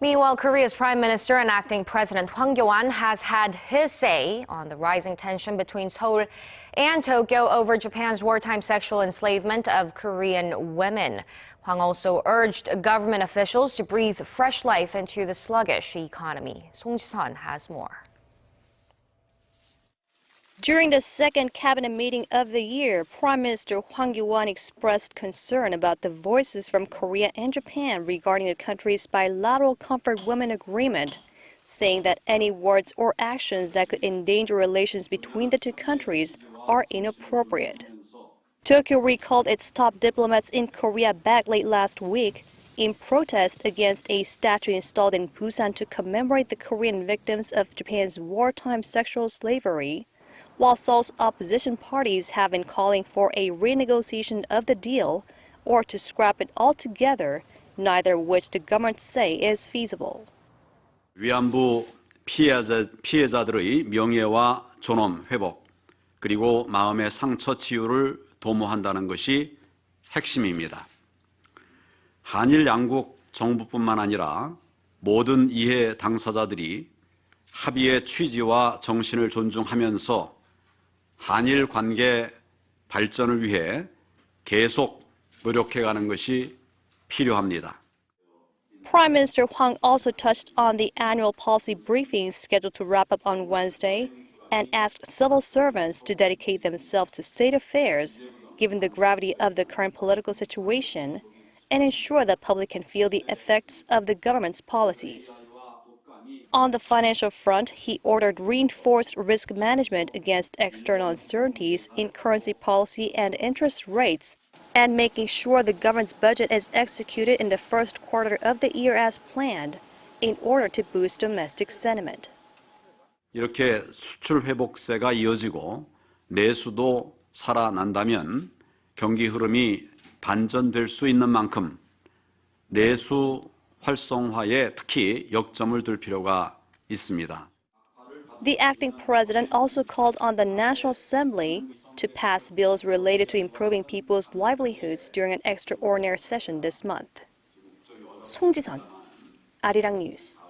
Meanwhile, Korea's Prime Minister and acting President Hwang Kyo-ahn has had his say on the rising tension between Seoul and Tokyo over Japan's wartime sexual enslavement of Korean women. Hwang also urged government officials to breathe fresh life into the sluggish economy. Song Ji-sun has more. During the second cabinet meeting of the year, Prime Minister Hwang Kyo-ahn expressed concern about the voices from Korea and Japan regarding the country's bilateral comfort women agreement, saying that any words or actions that could endanger relations between the two countries are inappropriate. Tokyo recalled its top diplomats in Korea back late last week in protest against a statue installed in Busan to commemorate the Korean victims of Japan's wartime sexual slavery, while Seoul's opposition parties have been calling for a renegotiation of the deal or to scrap it altogether, neither of which the government say is feasible. 위안부 피해자들의 명예와 존엄 회복, 그리고 마음의 상처 치유를 도모한다는 것이 핵심입니다. 한일 양국 정부뿐만 아니라 모든 이해 당사자들이 합의의 취지와 정신을 존중하면서 한일 관계 발전을 위해 계속 노력해가는 것이 필요합니다. Prime Minister Hwang also touched on the annual policy briefings scheduled to wrap up on Wednesday and asked civil servants to dedicate themselves to state affairs, given the gravity of the current political situation, and ensure the public can feel the effects of the government's policies. On the financial front, he ordered reinforced risk management against external uncertainties in currency policy and interest rates, and making sure the government's budget is executed in the first quarter of the year as planned, in order to boost domestic sentiment. 이렇게 수출 회복세가 이어지고 내수도 살아난다면 경기 흐름이 반전될 수 있는 만큼 내수 활성화에 특히 역점을 둘 필요가 있습니다. The acting president also called on the National Assembly to pass bills related to improving people's livelihoods during an extraordinary session this month. Song Ji-sun, Arirang News.